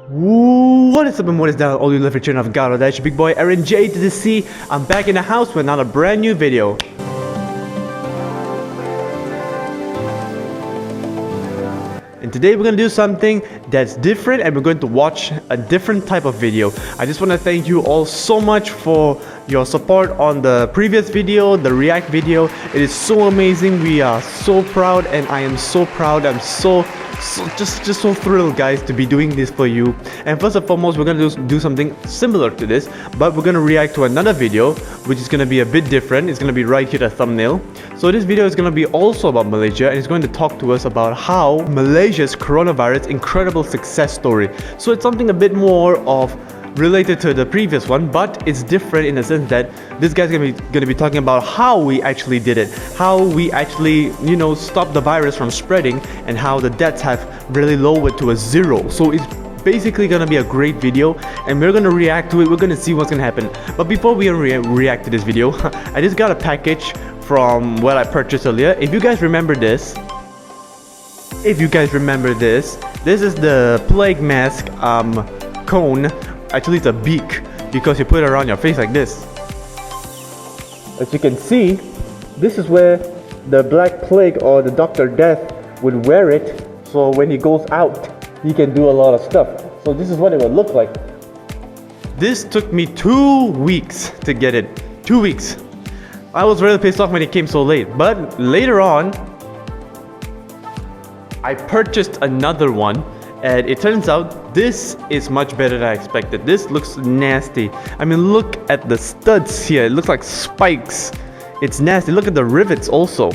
What is up and what is down, all you love return of God, that's your big boy Aaron J to the C. I'm back in the house with another brand new video. And today we're going to do something that's different and we're going to watch a different type of video. I just want to thank you all so much for your support on the previous video, the react video. It is so amazing. We are so proud and I am so proud. I'm just so thrilled, guys, to be doing this for you. And first and foremost, we're going to do something similar to this, but we're going to react to another video which is going to be a bit different. It's going to be right here, the thumbnail. So this video is going to be also about Malaysia, and it's going to talk to us about how Malaysia's coronavirus incredible success story. So it's something a bit more of related to the previous one, but it's different in the sense that this guy's gonna be talking about how we actually did it, how we actually, you know, stopped the virus from spreading, and how the deaths have really lowered to a zero. So it's basically gonna be a great video, and we're gonna react to it. We're gonna see what's gonna happen. But before we react to this video, I just got a package from what I purchased earlier. If you guys remember this, this is the plague mask cone. Actually, it's a beak because you put it around your face like this. As you can see, this is where the Black Plague or the Dr. Death would wear it, so when he goes out, he can do a lot of stuff. So this is what it would look like. This took me 2 weeks to get it. 2 weeks. I was really pissed off when it came so late, but later on, I purchased another one. And it turns out this is much better than I expected. This looks nasty. I mean, look at the studs here. It looks like spikes. It's nasty. Look at the rivets also.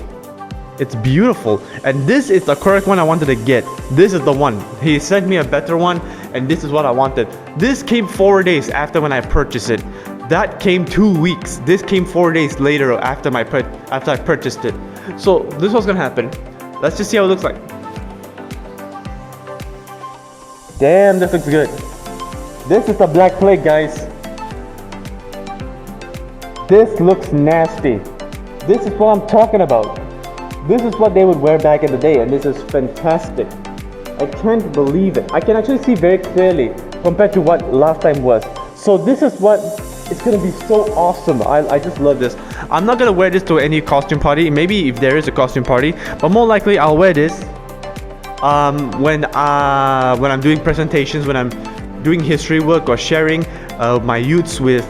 It's beautiful. And this is the correct one I wanted to get. This is the one. He sent me a better one, and this is what I wanted. This came 4 days after when I purchased it. That came 2 weeks. This came 4 days later after I purchased it. So this is what's gonna happen. Let's just see how it looks like. Damn, this looks good. This is the Black Plague, guys. This looks nasty. This is what I'm talking about. This is what they would wear back in the day, and this is fantastic. I can't believe it. I can actually see very clearly compared to what last time was. So this is what it's gonna be so awesome. I just love this. I'm not gonna wear this to any costume party. Maybe if there is a costume party, but more likely I'll wear this when I'm doing presentations, when I'm doing history work or sharing my youths with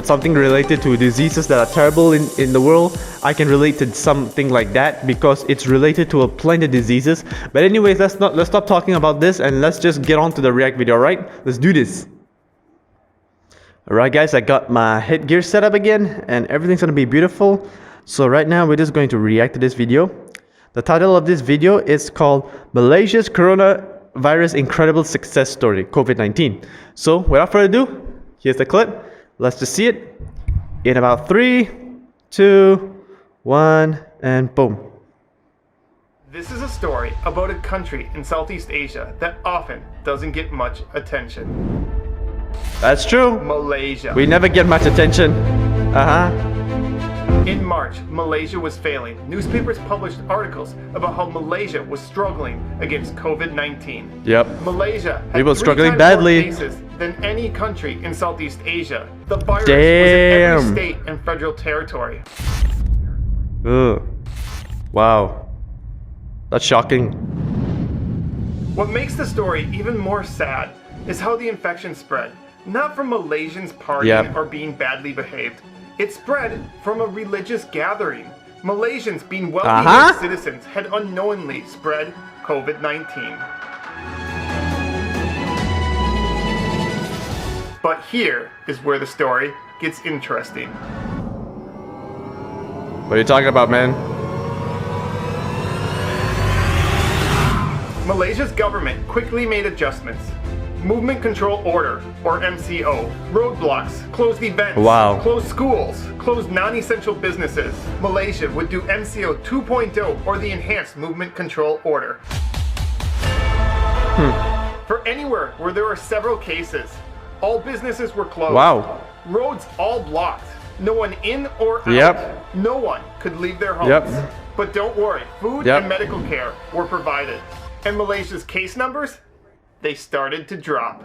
something related to diseases that are terrible in the world. I can relate to something like that because it's related to a plenty of diseases. But anyways, let's stop talking about this and let's just get on to the react video. Alright, let's do this. Alright guys, I got my headgear set up again and everything's gonna be beautiful. So right now we're just going to react to this video. The title of this video is called Malaysia's Coronavirus Incredible Success Story, COVID-19. So without further ado, here's the clip. Let's just see it in about 3, 2, 1, and boom. This is a story about a country in Southeast Asia that often doesn't get much attention. That's true. Malaysia. We never get much attention. In March, Malaysia was failing. Newspapers published articles about how Malaysia was struggling against COVID-19. Yep. Malaysia had we were 3 struggling times badly. more cases than any country in Southeast Asia. The virus was in every state and federal territory. Ugh. Wow. That's shocking. What makes the story even more sad is how the infection spread. Not from Malaysians partying or being badly behaved. It spread from a religious gathering. Malaysians, being well-behaved citizens, had unknowingly spread COVID-19. But here is where the story gets interesting. What are you talking about, man? Malaysia's government quickly made adjustments. Movement Control Order, or MCO, roadblocks, closed events, closed schools, closed non-essential businesses. Malaysia would do MCO 2.0 or the Enhanced Movement Control Order. For anywhere where there are several cases, all businesses were closed. Roads all blocked. No one in or out. No one could leave their homes. But don't worry, food and medical care were provided. And Malaysia's case numbers? they started to drop.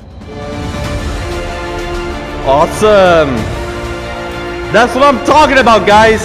Awesome! That's what I'm talking about, guys!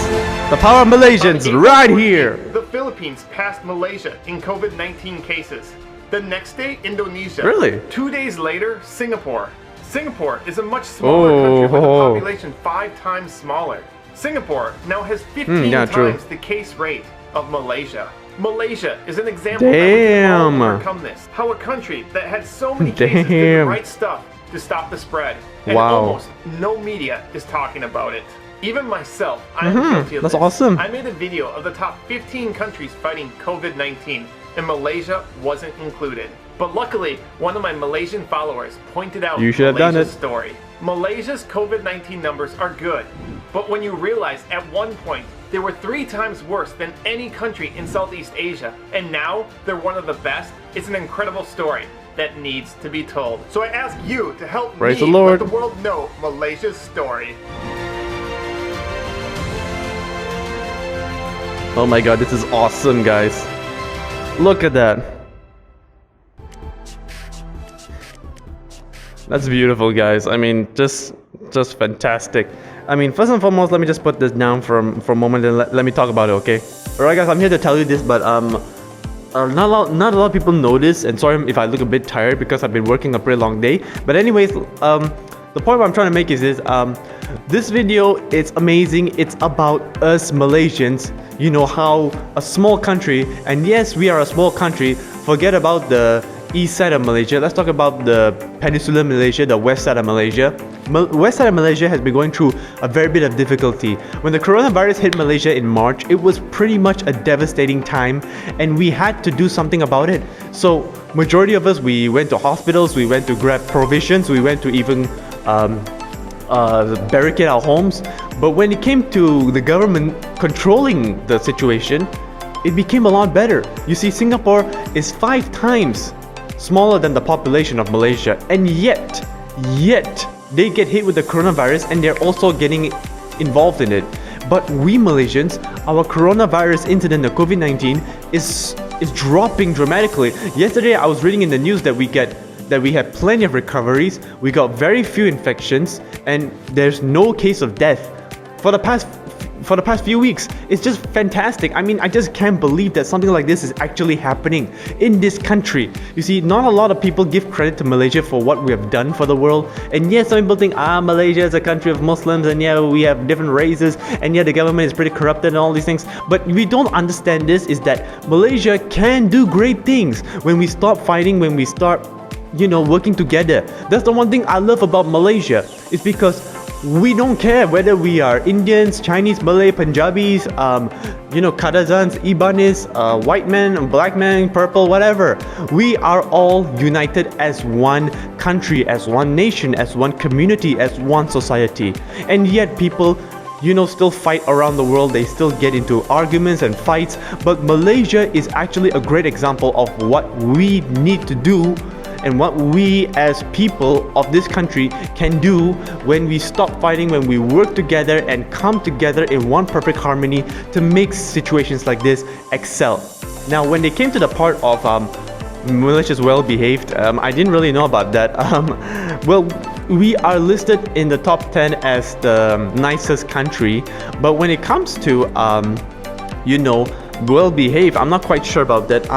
The power of Malaysians right here! The Philippines passed Malaysia in COVID-19 cases. The next day, Indonesia. Really? 2 days later, Singapore. Singapore is a much smaller country with a population 5 times smaller. Singapore now has 15 times the case rate of Malaysia. Malaysia is an example that we can all overcome this. How a country that had so many cases did the right stuff to stop the spread. And almost no media is talking about it. Even myself, I am guilty of this. That's awesome. I made a video of the top 15 countries fighting COVID-19, and Malaysia wasn't included. But luckily, one of my Malaysian followers pointed out Malaysia's story. Malaysia's COVID-19 numbers are good, but when you realize at one point they were 3 times worse than any country in Southeast Asia, and now they're one of the best, it's an incredible story that needs to be told. So I ask you to help me let the world know Malaysia's story. Oh my god, this is awesome, guys. Look at that. That's beautiful, guys. I mean, just fantastic. I mean, first and foremost, let me just put this down for a moment and let me talk about it, okay? Alright, guys, I'm here to tell you this, but not a lot of people know this, and sorry if I look a bit tired because I've been working a pretty long day. But anyways, the point I'm trying to make is this video is amazing. It's about us Malaysians. You know how a small country, and yes, we are a small country. Forget about the east side of Malaysia. Let's talk about the peninsular Malaysia, the west side of Malaysia. West side of Malaysia has been going through a very bit of difficulty. When the coronavirus hit Malaysia in March, it was pretty much a devastating time, and we had to do something about it. So majority of us, we went to hospitals, we went to grab provisions, we went to even barricade our homes. But when it came to the government controlling the situation, it became a lot better. You see, Singapore is 5 times smaller than the population of Malaysia, and yet they get hit with the coronavirus and they're also getting involved in it. But we Malaysians, our coronavirus incident, the COVID-19, is dropping dramatically. Yesterday I was reading in the news that we have plenty of recoveries, we got very few infections, and there's no case of death for the past few weeks. It's just fantastic. I mean, I just can't believe that something like this is actually happening in this country. You see, not a lot of people give credit to Malaysia for what we have done for the world. And yes, some people think, Malaysia is a country of Muslims, and yeah, we have different races, and yeah, the government is pretty corrupted and all these things. But we don't understand this, is that Malaysia can do great things when we stop fighting, when we start, working together. That's the one thing I love about Malaysia. It's because we don't care whether we are Indians, Chinese, Malay, Punjabis, Kadazans, Ibanis, white men, black men, purple, whatever. We are all united as one country, as one nation, as one community, as one society. And yet people, still fight around the world. They still get into arguments and fights. But Malaysia is actually a great example of what we need to do and what we as people of this country can do when we stop fighting, when we work together and come together in one perfect harmony to make situations like this excel. Now, when they came to the part of Malaysia's well-behaved, I didn't really know about that. Well, we are listed in the top 10 as the nicest country, but when it comes to well-behaved, I'm not quite sure about that.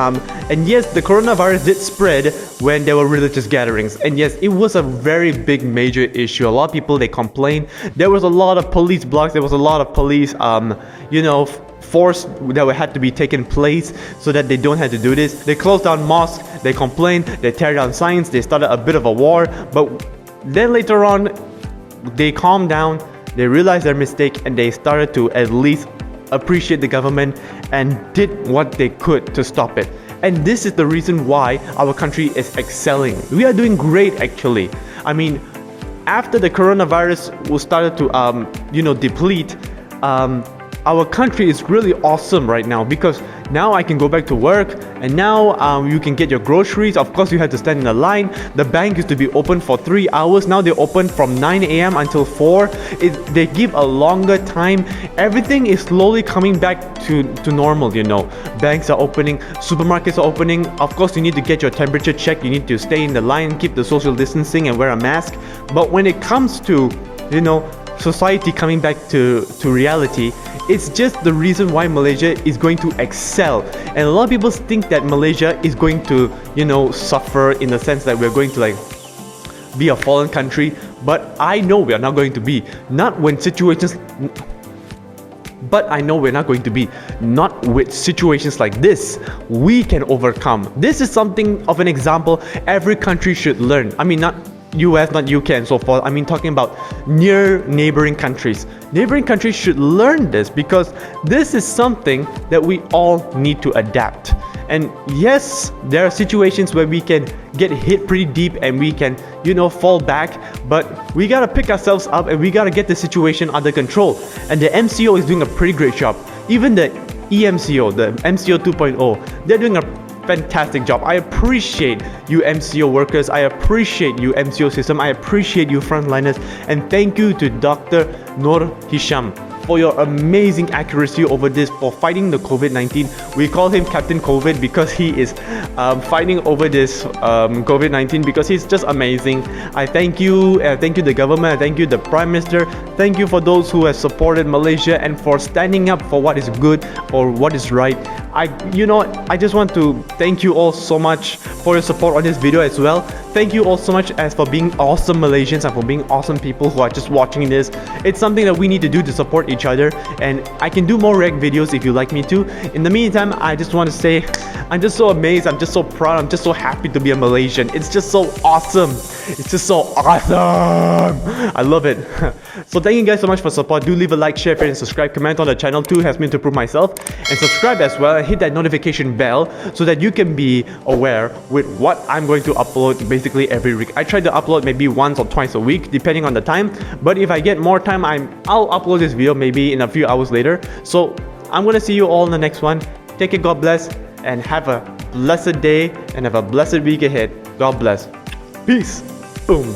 And yes, the coronavirus did spread when there were religious gatherings, and yes, it was a very big major issue. A lot of people, they complained. There was a lot of police blocks, there was a lot of police force that had to be taken place so that they don't have to do this. They closed down mosques, they complained, they tear down signs, they started a bit of a war. But then later on, they calmed down, they realized their mistake, and they started to at least appreciate the government and did what they could to stop it. And this is the reason why our country is excelling. We are doing great, actually. I mean, after the coronavirus started to deplete, our country is really awesome right now, because now I can go back to work and now you can get your groceries. Of course, you had to stand in a line. The bank used to be open for 3 hours. Now they open from 9 a.m. until 4. They give a longer time. Everything is slowly coming back to normal, you know. Banks are opening, supermarkets are opening. Of course, you need to get your temperature checked. You need to stay in the line, keep the social distancing, and wear a mask. But when it comes to, you know, society coming back to reality, it's just the reason why Malaysia is going to excel. And a lot of people think that Malaysia is going to, you know, suffer in the sense that we're going to like be a fallen country. But I know we are not going to be. Not when situations... But I know we're not going to be. Not with situations like this. We can overcome. This is something of an example every country should learn. I mean, not US, not UK and so forth. I mean, talking about near neighboring countries. Neighboring countries should learn this, because this is something that we all need to adapt. And yes, there are situations where we can get hit pretty deep and we can, you know, fall back, but we gotta pick ourselves up and we gotta get the situation under control. And the MCO is doing a pretty great job. Even the EMCO, the MCO 2.0, they're doing a fantastic job. I appreciate you MCO workers. I appreciate you MCO system. I appreciate you frontliners. And thank you to Dr. Nur Hisham for your amazing accuracy over this, for fighting the COVID-19. We call him Captain COVID because he is fighting over this COVID-19, because he's just amazing. I thank you. Thank you the government. Thank you the Prime Minister. Thank you for those who have supported Malaysia and for standing up for what is good or what is right. I just want to thank you all so much for your support on this video as well. Thank you all so much as for being awesome Malaysians and for being awesome people who are just watching this. It's something that we need to do to support each other, and I can do more react videos if you like me to. In the meantime, I just want to say I'm just so amazed, I'm just so proud, I'm just so happy to be a Malaysian. It's just so awesome. It's just so awesome. I love it. So thank you guys so much for support. Do leave a like, share, and subscribe. Comment on the channel too, helps me to improve myself. And subscribe as well and hit that notification bell so that you can be aware with what I'm going to upload basically every week. I try to upload maybe once or twice a week depending on the time. But if I get more time, I'll upload this video maybe in a few hours later. So I'm gonna see you all in the next one. Take care, God bless, and have a blessed day and have a blessed week ahead. God bless. Peace. Boom.